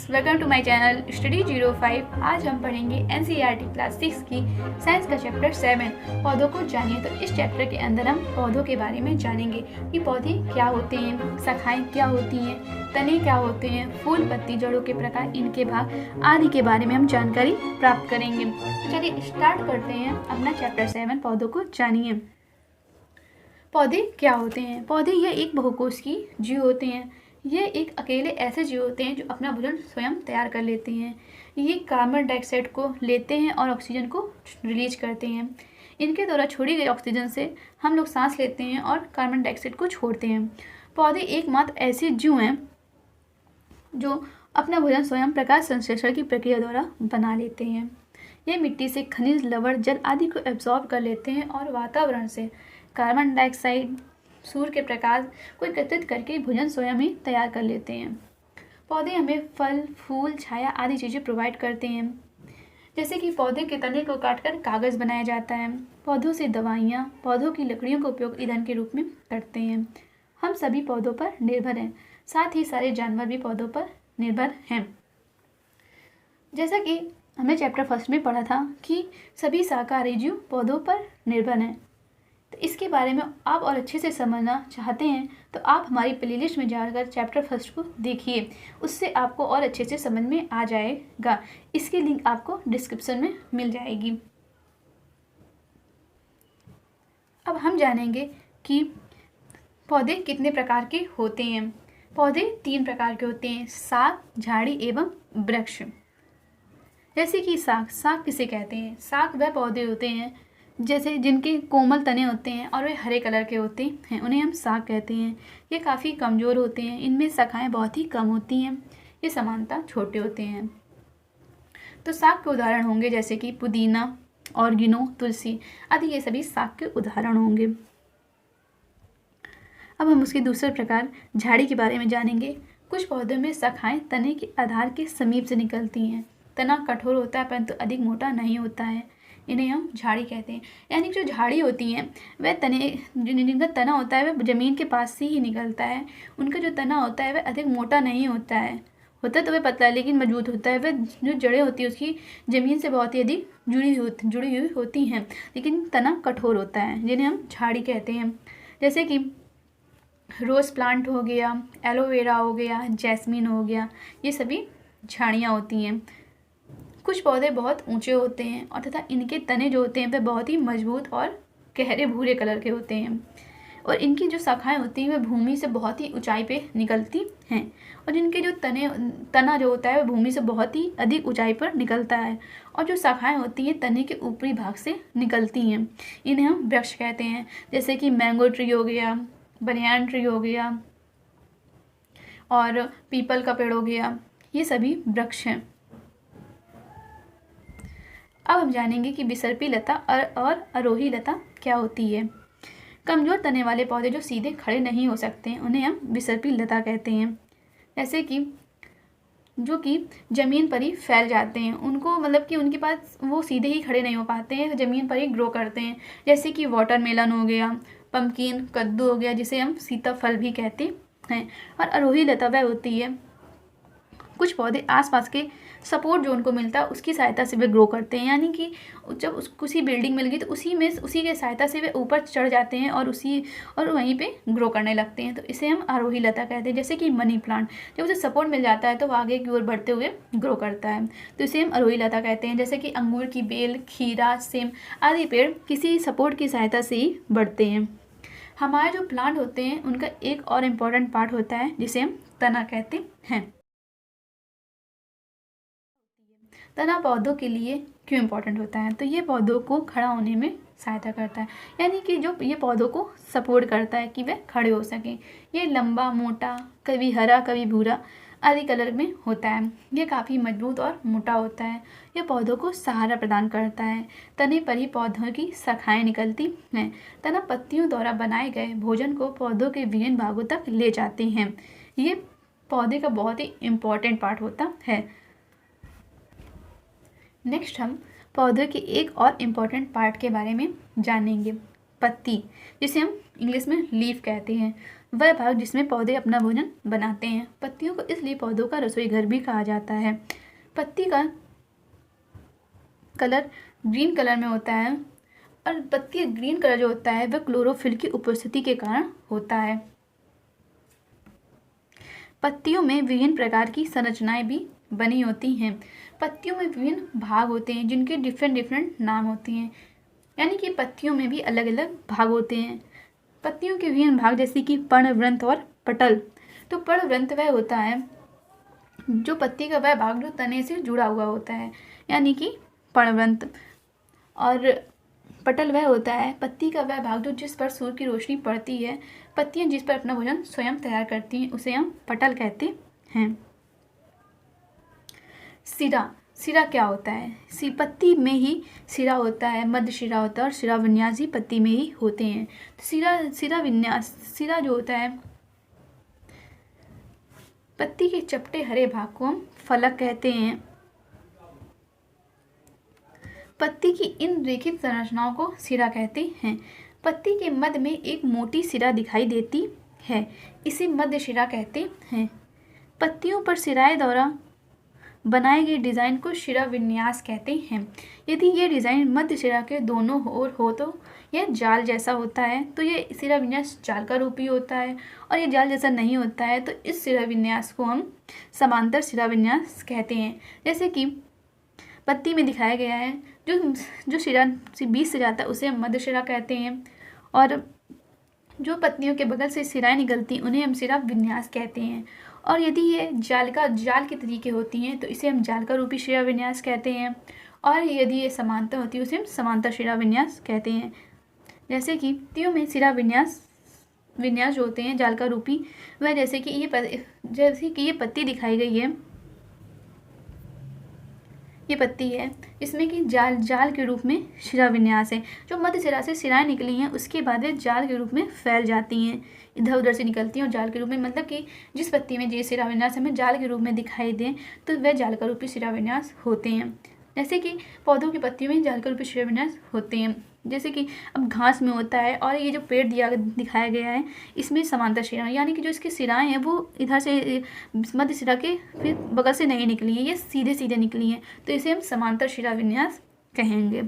Welcome to my channel study 05। आज हम पढ़ेंगे एनसीईआरटी क्लास 6 की साइंस का चैप्टर 7 पौधों को जानिए। तो इस चैप्टर के अंदर हम पौधों के बारे में जानेंगे कि पौधे क्या होते हैं, शाखाएं क्या होती हैं, तने क्या होते हैं, फूल, पत्ती, जड़ों के प्रकार, इनके भाग आदि के बारे में हम जानकारी प्राप्त करेंगे। तो चलिए स्टार्ट करते हैं अपना चैप्टर 7 पौधों को जानिए। पौधे क्या होते हैं? पौधे ये एक बहुकोषीय जीव होते हैं। ये एक अकेले ऐसे जीव होते हैं जो अपना भोजन स्वयं तैयार कर लेते हैं। ये कार्बन डाइऑक्साइड को लेते हैं और ऑक्सीजन को रिलीज करते हैं। इनके द्वारा छोड़ी गई ऑक्सीजन से हम लोग सांस लेते हैं और कार्बन डाइऑक्साइड को छोड़ते हैं। पौधे एकमात्र ऐसे जीव हैं जो अपना भोजन स्वयं प्रकाश संश्लेषण की प्रक्रिया द्वारा बना लेते हैं। ये मिट्टी से खनिज, लवण, जल आदि को एब्जॉर्ब कर लेते हैं और वातावरण से कार्बन डाइऑक्साइड, सूर्य के प्रकाश को एकत्रित करके भोजन स्वयं ही तैयार कर लेते हैं। पौधे हमें फल, फूल, छाया आदि चीज़ें प्रोवाइड करते हैं। जैसे कि पौधे के तने को काटकर कागज़ बनाया जाता है। पौधों से दवाइयाँ, पौधों की लकड़ियों का उपयोग ईंधन के रूप में करते हैं। हम सभी पौधों पर निर्भर हैं, साथ ही सारे जानवर भी पौधों पर निर्भर हैं। जैसा कि हमने चैप्टर 1 में पढ़ा था कि सभी शाकाहारी जीव पौधों पर निर्भर हैं। तो इसके बारे में आप और अच्छे से समझना चाहते हैं तो आप हमारी प्लेलिस्ट में जाकर चैप्टर 1 को देखिए, उससे आपको और अच्छे से समझ में आ जाएगा। इसकी लिंक आपको डिस्क्रिप्शन में मिल जाएगी। अब हम जानेंगे कि पौधे कितने प्रकार के होते हैं। पौधे 3 प्रकार के होते हैं: शाक, झाड़ी एवं वृक्ष। जैसे कि शाक किसे कहते हैं? शाक वह पौधे होते हैं जैसे जिनके कोमल तने होते हैं और वे हरे कलर के होते हैं, उन्हें हम शाक कहते हैं। ये काफ़ी कमज़ोर होते हैं, इनमें शाखाएं बहुत ही कम होती हैं, ये सामान्यतः छोटे होते हैं। तो शाक के उदाहरण होंगे जैसे कि पुदीना, ऑर्गेनो, तुलसी आदि, ये सभी शाक के उदाहरण होंगे। अब हम उसके दूसरे प्रकार झाड़ी के बारे में जानेंगे। कुछ पौधों में शाखाएं तने के आधार के समीप से निकलती हैं। तना कठोर होता है परंतु अधिक मोटा नहीं होता है, इन्हें हम झाड़ी कहते हैं। यानी जो झाड़ी होती हैं वह तने, जिनका तना होता है वह ज़मीन के पास से ही निकलता है। उनका जो तना होता है वह अधिक मोटा नहीं होता है, होता तो वह पतला है लेकिन मजबूत होता है। वह जो जड़ें होती है उसकी ज़मीन से बहुत ही अधिक जुड़ी हुई होती हैं, लेकिन तना कठोर होता है, जिन्हें हम झाड़ी कहते हैं। जैसे कि रोज़ प्लांट हो गया, एलोवेरा हो गया, जैस्मिन हो गया, ये सभी झाड़ियाँ होती हैं। कुछ पौधे बहुत ऊंचे होते हैं और तथा इनके तने जो होते हैं वे बहुत ही मजबूत और गहरे भूरे कलर के होते हैं, और इनकी जो शाखाएं होती हैं वे भूमि से बहुत ही ऊंचाई पे निकलती हैं, और इनके जो तना जो होता है वह भूमि से बहुत ही अधिक ऊंचाई पर निकलता है, और जो शाखाएं होती हैं तने के ऊपरी भाग से निकलती हैं, इन्हें हम वृक्ष कहते हैं। जैसे कि मैंगो ट्री हो गया, बनियान ट्री हो गया और पीपल का पेड़ हो गया, ये सभी वृक्ष हैं। अब हम जानेंगे कि विसर्पी लता और आरोही लता क्या होती है। कमज़ोर तने वाले पौधे जो सीधे खड़े नहीं हो सकते हैं उन्हें हम विसर्पी लता कहते हैं। जैसे कि जो कि ज़मीन पर ही फैल जाते हैं, उनको मतलब कि उनके पास वो सीधे ही खड़े नहीं हो पाते हैं, ज़मीन पर ही ग्रो करते हैं। जैसे कि वाटरमेलन हो गया, पम्पकिन, कद्दू हो गया, जिसे हम सीताफल भी कहते हैं। और आरोही लता वह होती है, कुछ पौधे आसपास के सपोर्ट जो उनको मिलता है उसकी सहायता से वे ग्रो करते हैं। यानी कि जब किसी बिल्डिंग मिल गई तो उसी के सहायता से वे ऊपर चढ़ जाते हैं और वहीं पे ग्रो करने लगते हैं, तो इसे हम आरोही लता कहते हैं। जैसे कि मनी प्लांट, जब उसे सपोर्ट मिल जाता है तो वो आगे की ओर बढ़ते हुए ग्रो करता है, तो इसे हम आरोही लता कहते हैं। जैसे कि अंगूर की बेल, खीरा, सेम आदि पेड़ किसी सपोर्ट की सहायता से ही बढ़ते हैं। हमारे जो प्लांट होते हैं उनका एक और इम्पॉर्टेंट पार्ट होता है जिसे हम तना कहते हैं। तना पौधों के लिए क्यों इम्पोर्टेंट होता है? तो ये पौधों को खड़ा होने में सहायता करता है, यानी कि जो ये पौधों को सपोर्ट करता है कि वे खड़े हो सकें। ये लंबा, मोटा, कभी हरा कभी भूरा आदि कलर में होता है। ये काफ़ी मजबूत और मोटा होता है। ये पौधों को सहारा प्रदान करता है। तने पर ही पौधों की शाखाएं निकलती हैं। तना पत्तियों द्वारा बनाए गए भोजन को पौधों के विभिन्न भागों तक ले जाते हैं। ये पौधे का बहुत ही इम्पॉर्टेंट पार्ट होता है। नेक्स्ट हम पौधे के एक और इम्पॉर्टेंट पार्ट के बारे में जानेंगे, पत्ती, जिसे हम इंग्लिश में लीफ कहते हैं। वह भाग जिसमें पौधे अपना भोजन बनाते हैं। पत्तियों को इसलिए पौधों का रसोई घर भी कहा जाता है। पत्ती का कलर ग्रीन कलर में होता है और पत्ती ग्रीन कलर जो होता है वह क्लोरोफिल की उपस्थिति के कारण होता है। पत्तियों में विभिन्न प्रकार की संरचनाएं भी बनी होती हैं। पत्तियों में विभिन्न भाग होते हैं जिनके डिफरेंट नाम होते हैं, यानी कि पत्तियों में भी अलग अलग भाग होते हैं। पत्तियों के विभिन्न भाग जैसे कि पर्णवृंत और पटल। तो पर्णवृंत वह होता है जो पत्ती का वह भाग जो तने से जुड़ा हुआ होता है, यानी कि पर्णवृंत। और पटल वह होता है पत्ती का वह भाग जो जिस पर सूर्य की रोशनी पड़ती है, पत्तियां जिस पर अपना भोजन स्वयं तैयार करती हैं, उसे हम पटल कहते हैं। सिरा, सिरा क्या होता है? पत्ती में ही सिरा होता है, मध्य सिरा होता है और सिरा विन्यास भी पत्ती में ही होते हैं। तो सिरा विन्यास, सिरा जो होता है पत्ती के चपटे हरे भाग को हम फलक कहते हैं। पत्ती की इन रेखित संरचनाओं को सिरा कहते हैं। पत्ती के मध्य में एक मोटी सिरा दिखाई देती है, इसे मध्य सिरा कहते हैं। पत्तियों पर सिराए द्वारा बनाए गए डिज़ाइन को सिरा विन्यास कहते हैं। यदि ये डिज़ाइन मध्य सिरा के दोनों ओर हो तो यह जाल जैसा होता है, तो यह सिरा विन्यास जाल का रूप ही होता है। और ये जाल जैसा नहीं होता है तो इस सिरा विन्यास को हम समांतर सिरा विन्यास कहते हैं। जैसे कि पत्ती में दिखाया गया है, जो सिरा से बीच से जाता है उसे हम मध्य सिरा कहते हैं, और जो पत्तियों के बगल से सिराएं निकलती हैं उन्हें हम सिरा विन्यास कहते हैं। और यदि ये जाल के तरीके होती हैं तो इसे हम जाल का रूपी सिरा विन्यास कहते हैं, और यदि ये समांतर होती है उसे हम समांतर सिरा विन्यास कहते हैं। जैसे कि पत्तियों में सिरा विन्यास जो होते हैं जाल का रूपी, वह जैसे कि ये पत्ती दिखाई गई है, ये पत्ती है, इसमें कि जाल के रूप में सिरा विन्यास है। जो मध्य सिरा से सिराएं निकली हैं उसके बाद वे जाल के रूप में फैल जाती हैं, इधर उधर से निकलती हैं और जाल के रूप में, मतलब कि जिस पत्ती में ये सिरा विन्यास हमें जाल के रूप में दिखाई दें तो वह जाल का रूपी सिरा विन्यास होते हैं। जैसे कि पौधों की पत्तियों में जाल का रूपी सिरा विन्यास होते हैं। जैसे कि अब घास में होता है, और ये जो पेड़ दिखाया गया है इसमें समांतर सिरा, यानी कि जो इसकी सिराएं हैं वो इधर से मध्य सिरा के फिर बगल से नहीं निकली है, ये सीधे सीधे निकली हैं, तो इसे हम समांतर सिरा विन्यास कहेंगे।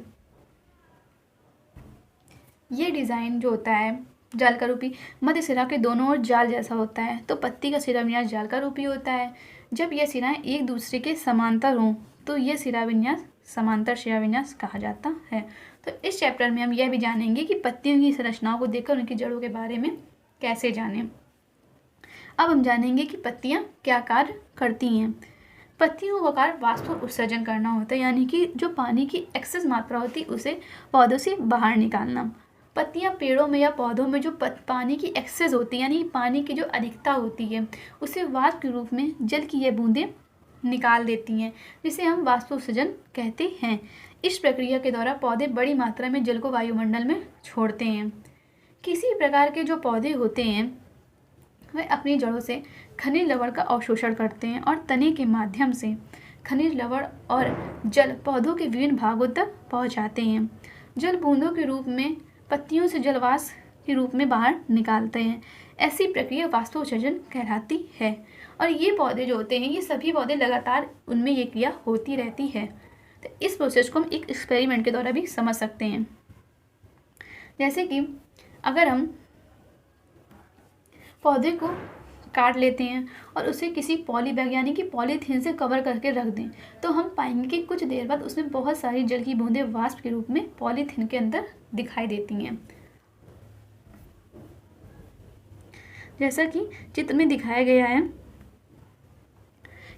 ये डिज़ाइन जो होता है जाल का रूपी मध्य सिरा के दोनों ओर जाल जैसा होता है, तो पत्ती का सिरा विन्यास जाल का रूपी होता है। जब यह सिराएं एक दूसरे के समांतर हों तो यह सिरा विन्यास समांतर सिरा विन्यास कहा जाता है। तो इस चैप्टर में हम यह भी जानेंगे कि पत्तियों की संरचनाओं को देखकर उनकी जड़ों के बारे में कैसे जानें। अब हम जानेंगे कि पत्तियां क्या कार्य करती हैं। पत्तियों का कार्य वाष्प उत्सर्जन करना होता है, यानी कि जो पानी की एक्सेस मात्रा होती है उसे पौधों से बाहर निकालना। पत्तियां पेड़ों में या पौधों में जो पानी की एक्सेस होती है, यानी पानी की जो अधिकता होती है, उसे वाष्प के रूप में जल की ये बूंदें निकाल देती हैं, जिसे हम वाष्पोत्सर्जन कहते हैं। इस प्रक्रिया के द्वारा पौधे बड़ी मात्रा में जल को वायुमंडल में छोड़ते हैं। किसी प्रकार के जो पौधे होते हैं वे अपनी जड़ों से खनिज लवण का अवशोषण करते हैं और तने के माध्यम से खनिज लवण और जल पौधों के विभिन्न भागों तक पहुंचाते हैं। जल बूंदों के रूप में पत्तियों से जलवाष्प के रूप में बाहर निकालते हैं। ऐसी प्रक्रिया वाष्पोत्सर्जन कहलाती है। और ये पौधे जो होते हैं, ये सभी पौधे लगातार उनमें ये क्रिया होती रहती है। तो इस प्रोसेस को हम एक एक्सपेरिमेंट के द्वारा भी समझ सकते हैं। जैसे कि अगर हम पौधे को काट लेते हैं और उसे किसी पॉली बैग यानी कि पॉलीथीन से कवर करके रख दें, तो हम पाएंगे कि कुछ देर बाद उसमें बहुत सारी जल की बूंदें वाष्प के रूप में पॉलीथीन के अंदर दिखाई देती हैं। जैसा कि चित्र में दिखाया गया है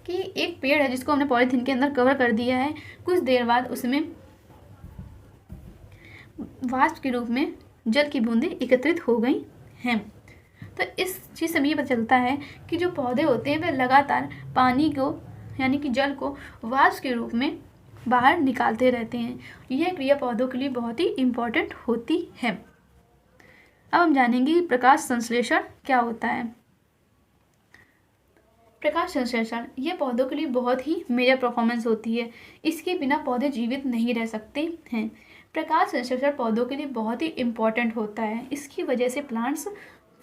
कि एक पेड़ है जिसको हमने पॉलीथीन के अंदर कवर कर दिया है, कुछ देर बाद उसमें वाष्प के रूप में जल की बूंदें एकत्रित हो गई हैं। तो इस चीज़ से ये पता चलता है कि जो पौधे होते हैं वे लगातार पानी को यानी कि जल को वाष्प के रूप में बाहर निकालते रहते हैं। यह क्रिया पौधों के लिए बहुत ही इम्पोर्टेंट होती है। अब हम जानेंगे कि प्रकाश संश्लेषण क्या होता है। प्रकाश संश्लेषण यह पौधों के लिए बहुत ही मेजर परफॉर्मेंस होती है। इसके बिना पौधे जीवित नहीं रह सकते हैं। प्रकाश संश्लेषण पौधों के लिए बहुत ही इम्पोर्टेंट होता है। इसकी वजह से प्लांट्स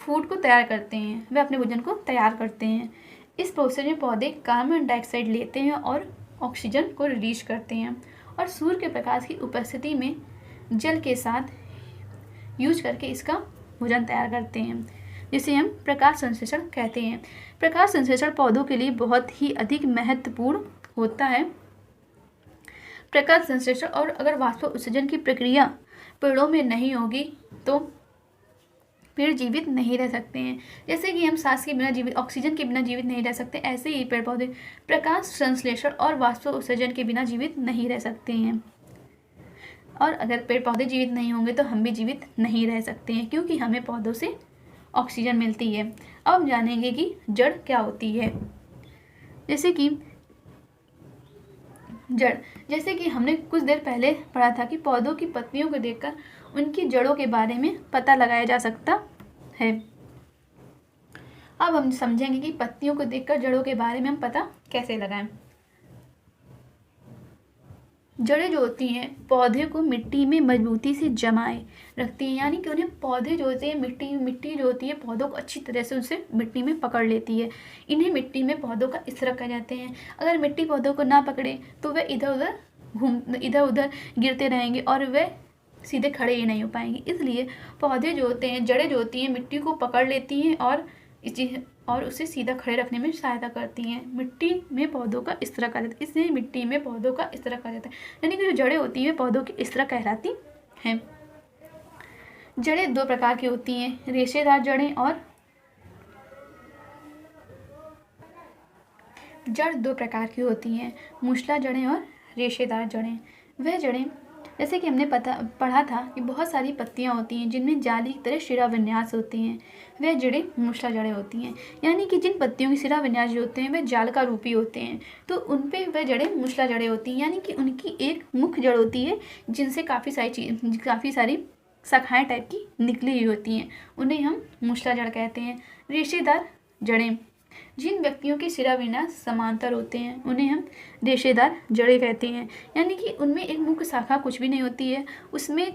फूड को तैयार करते हैं, वे अपने भोजन को तैयार करते हैं। इस प्रोसेस में पौधे कार्बन डाइऑक्साइड लेते हैं और ऑक्सीजन को रिलीज करते हैं और सूर्य के प्रकाश की उपस्थिति में जल के साथ यूज करके इसका भोजन तैयार करते हैं, जिसे हम प्रकाश संश्लेषण कहते हैं। प्रकाश संश्लेषण पौधों के लिए बहुत ही अधिक महत्वपूर्ण होता है। प्रकाश संश्लेषण और अगर वाष्प उत्सर्जन की प्रक्रिया पेड़ों में नहीं होगी तो पेड़ जीवित नहीं रह सकते हैं। जैसे कि हम सांस के बिना जीवित, ऑक्सीजन के बिना जीवित नहीं रह सकते, ऐसे ही पेड़ पौधे प्रकाश संश्लेषण और वाष्प उत्सर्जन के बिना जीवित नहीं रह सकते हैं। और अगर पेड़ पौधे जीवित नहीं होंगे तो हम भी जीवित नहीं रह सकते हैं, क्योंकि हमें पौधों से ऑक्सीजन मिलती है। अब हम जानेंगे कि जड़ क्या होती है। जैसे कि हमने कुछ देर पहले पढ़ा था कि पौधों की पत्तियों को देखकर उनकी जड़ों के बारे में पता लगाया जा सकता है। अब हम समझेंगे कि पत्तियों को देखकर जड़ों के बारे में हम पता कैसे लगाएं। जड़ें जो होती हैं पौधे को मिट्टी में मजबूती से जमाए रखती हैं, यानी कि उन्हें पौधे जो होते हैं मिट्टी जो होती है पौधों को अच्छी तरह से उनसे मिट्टी में पकड़ लेती है। इन्हें मिट्टी में पौधों का स्तर कहा जाते हैं। अगर मिट्टी पौधों को ना पकड़े तो वे इधर उधर गिरते रहेंगे और वे सीधे खड़े ही नहीं हो पाएंगे। इसलिए पौधे जो होते हैं, जड़ें जो होती हैं मिट्टी को पकड़ लेती हैं और उसे सीधा खड़े रखने में सहायता करती हैं। मिट्टी में पौधों का स्तर कहा जाता है, इसलिए मिट्टी में पौधों का स्तर कहा जाता है। यानी कि जो जड़ें होती हैं पौधों की स्तर कहलाती हैं। जड़ें दो प्रकार की होती हैं, रेशेदार जड़ें और जड़ दो प्रकार की होती हैं, मूसला जड़ें और रेशेदार जड़ें। वह जड़ें जैसे कि हमने पढ़ा था कि बहुत सारी पत्तियां होती हैं जिनमें जाली की तरह शिरा विन्यास होते हैं, वह जड़ें मूसला जड़ें होती हैं। यानी कि जिन पत्तियों के शिरा विन्यास जो होते हैं वे जाल का रूपी होते हैं, तो उन पे वह जड़ें मूसला जड़ें होती हैं। यानी कि उनकी एक मुख्य जड़ होती है जिनसे काफ़ी सारी शाखाएं टाइप की निकली हुई होती हैं, उन्हें हम मूसला जड़ कहते हैं। रेशेदार जड़ें जिन व्यक्तियों के शिरा विन्यास समांतर होते हैं उन्हें हम रेशेदार जड़ें कहते हैं। यानी कि उनमें एक मुख्य शाखा कुछ भी नहीं होती है, उसमें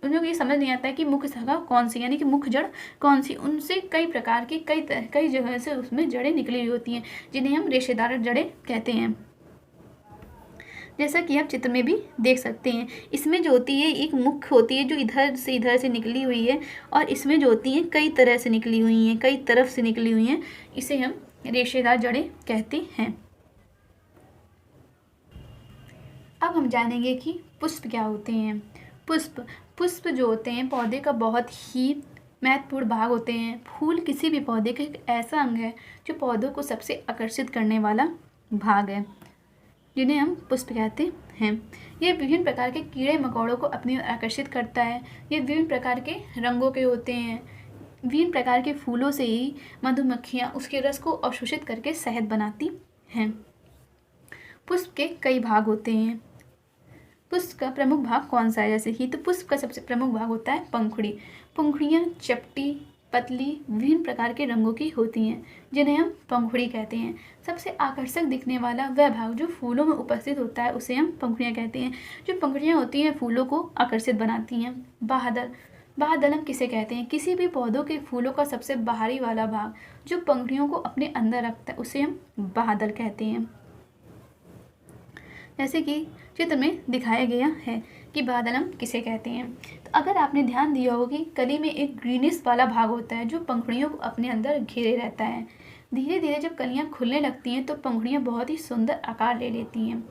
उन्हें ये समझ नहीं आता है कि मुख्य शाखा कौन सी, यानी कि मुख्य जड़ कौन सी। उनसे कई प्रकार की कई जगह से उसमें जड़ें निकली हुई होती हैं, जिन्हें हम रेशेदार जड़ें कहते हैं। जैसा कि आप चित्र में भी देख सकते हैं, इसमें जो होती है एक मुख्य होती है जो इधर से निकली हुई है, और इसमें जो होती हैं कई तरह से निकली हुई हैं, कई तरफ से निकली हुई हैं, इसे हम रेशेदार जड़ें कहते हैं। अब हम जानेंगे कि पुष्प क्या होते हैं। पुष्प जो होते हैं पौधे का बहुत ही महत्वपूर्ण भाग होते हैं। फूल किसी भी पौधे का एक ऐसा अंग है जो पौधों को सबसे आकर्षित करने वाला भाग है, जिन्हें हम पुष्प कहते हैं। ये विभिन्न प्रकार के कीड़े मकोड़ों को अपनी ओर आकर्षित करता है। ये विभिन्न प्रकार के रंगों के होते हैं। विभिन्न प्रकार के फूलों से ही मधुमक्खियाँ उसके रस को अवशोषित करके शहद बनाती हैं। पुष्प के कई भाग होते हैं। पुष्प का प्रमुख भाग कौन सा है, जैसे कि तो पुष्प का सबसे प्रमुख भाग होता है पंखुड़ी। पंखुड़ियाँ चपटी, पतली, विभिन्न प्रकार के रंगों की होती हैं, जिन्हें हम पंखुड़ी कहते हैं। सबसे आकर्षक दिखने वाला वह भाग जो फूलों में उपस्थित होता है उसे हम पंखुड़ियाँ कहते हैं। जो पंखुड़ियाँ होती हैं फूलों को आकर्षित बनाती हैं। बाह्यदल हम किसे कहते हैं, किसी भी पौधों के फूलों का सबसे बाहरी वाला भाग जो पंखुड़ियों को अपने अंदर रखता है उसे हम बाह्यदल कहते हैं। जैसे कि चित्र में दिखाया गया है कि बादल हम किसे कहते हैं। तो अगर आपने ध्यान दिया होगा कि कली में एक ग्रीनिश वाला भाग होता है जो पंखुड़ियों को अपने अंदर घेरे रहता है। धीरे धीरे जब कलियां खुलने लगती हैं तो पंखुड़ियां बहुत ही सुंदर आकार ले लेती हैं,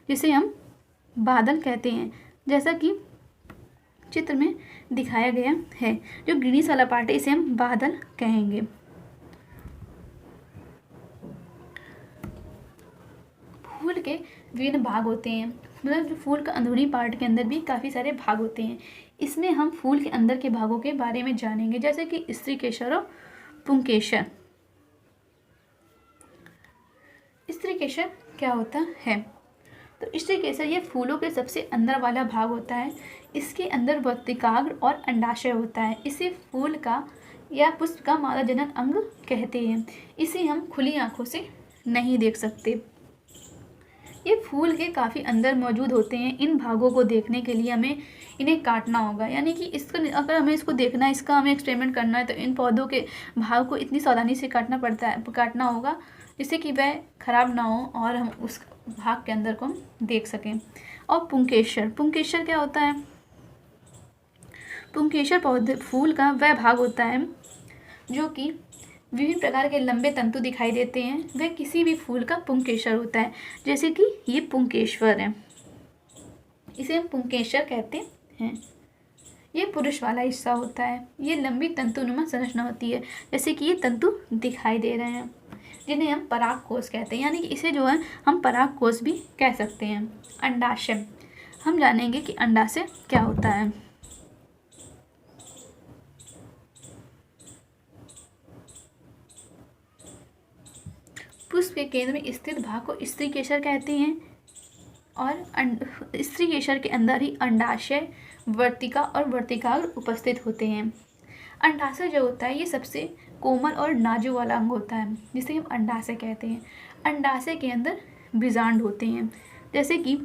जिसे हम बादल कहते हैं। जैसा कि चित्र में दिखाया गया है, जो ग्रीनिश वाला पार्ट है इसे हम बादल कहेंगे। फूल के विभिन्न भाग होते हैं, मतलब जो फूल का अंदरूनी पार्ट के अंदर भी काफ़ी सारे भाग होते हैं। इसमें हम फूल के अंदर के भागों के बारे में जानेंगे, जैसे कि स्त्रीकेसर और पुंकेसर। स्त्रीकेसर क्या होता है, तो स्त्रीकेसर ये फूलों के सबसे अंदर वाला भाग होता है। इसके अंदर वर्तिकाग्र और अंडाशय होता है। इसे फूल का या पुष्प का मादाजनक अंग कहते हैं। इसे हम खुली आंखों से नहीं देख सकते। ये फूल के काफ़ी अंदर मौजूद होते हैं। इन भागों को देखने के लिए हमें इन्हें काटना होगा, यानी कि इसको अगर हमें इसको देखना है, इसका हमें एक्सपेरिमेंट करना है, तो इन पौधों के भाग को इतनी सावधानी से काटना होगा जिससे कि वह खराब ना हो और हम उस भाग के अंदर को हम देख सकें। और पुंकेसर क्या होता है? पुंकेसर पौधे फूल का वह भाग होता है जो कि विभिन्न प्रकार के लंबे तंतु दिखाई देते हैं, वह किसी भी फूल का पुंकेसर होता है। जैसे कि ये पुंकेश्वर है, इसे हम पुंकेसर कहते हैं। ये पुरुष वाला हिस्सा होता है, ये लंबी तंतुनुमा संरचना होती है, जैसे कि ये तंतु दिखाई दे रहे हैं, जिन्हें हम परागकोश कहते हैं, यानी कि इसे जो है हम परागकोश भी कह सकते हैं। अंडाशय, हम जानेंगे कि अंडाशय क्या होता है। पुष्प के केंद्र में स्थित भाग को स्त्री केसर कहते हैं और स्त्री केसर के अंदर ही अंडाशय, वर्तिका और वर्तिकाग्र उपस्थित होते हैं। अंडाशय जो होता है ये सबसे कोमल और नाजुक वाला अंग होता है, जिसे हम अंडाशय कहते हैं। अंडाशय के अंदर बीजांड होते हैं, जैसे कि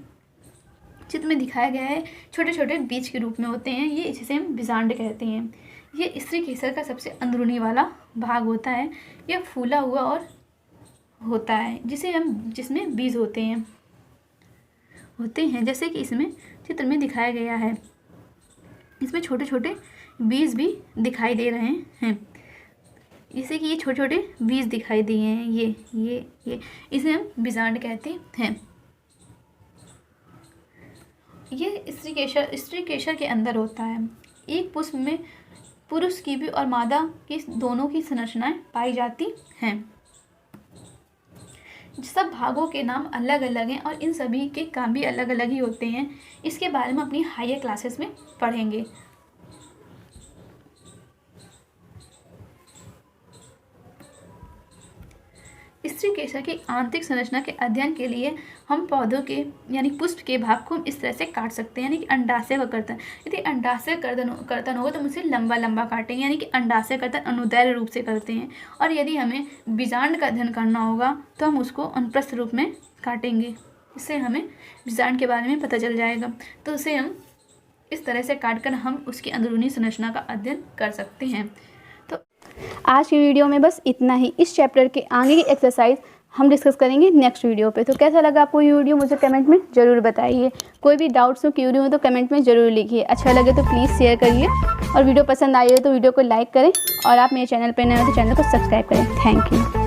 चित्र में दिखाया गया है, छोटे छोटे बीज के रूप में होते हैं, ये जिसे हम बीजांड कहते हैं। ये स्त्री केसर का सबसे अंदरूनी वाला भाग होता है। यह फूला हुआ और होता है जिसमें बीज होते हैं, जैसे कि इसमें चित्र में दिखाया गया है। इसमें छोटे छोटे बीज भी दिखाई दे रहे हैं, जैसे कि ये छोटे छोटे बीज दिखाई दिए हैं, ये इसे हम बीजांड कहते हैं। ये स्त्री केसर के अंदर होता है। एक पुष्प में पुरुष की भी और मादा की दोनों की संरचनाएं पाई जाती हैं। सब भागों के नाम अलग अलग हैं और इन सभी के काम भी अलग अलग ही होते हैं। इसके बारे में अपनी हायर क्लासेस में पढ़ेंगे। स्त्री केसर की आंतरिक संरचना के अध्ययन के लिए हम पौधों के यानी पुष्प के भाग को इस तरह से काट सकते हैं, यानी कि अंडाशय का कर्तन। यदि अंडाशय कर्तन होगा तो हम उसे लंबा लंबा काटेंगे, यानी कि अंडाशय कर्तन अनुदैर्घ्य रूप से करते हैं। और यदि हमें बीजांड का अध्ययन करना होगा तो हम उसको अनुप्रस्थ रूप में काटेंगे, इससे हमें बीजांड के बारे में पता चल जाएगा। तो उसे हम इस तरह से काट कर हम उसकी अंदरूनी संरचना का अध्ययन कर सकते हैं। आज की वीडियो में बस इतना ही। इस चैप्टर के आगे की एक्सरसाइज हम डिस्कस करेंगे नेक्स्ट वीडियो पे। तो कैसा लगा आपको ये वीडियो मुझे कमेंट में ज़रूर बताइए। कोई भी डाउट्स हो, क्यूरी हो तो कमेंट में ज़रूर लिखिए। अच्छा लगे तो प्लीज़ शेयर करिए और वीडियो पसंद आई हो तो वीडियो को लाइक करें और आप मेरे चैनल पर नए हो तो चैनल को सब्सक्राइब करें। Thank you.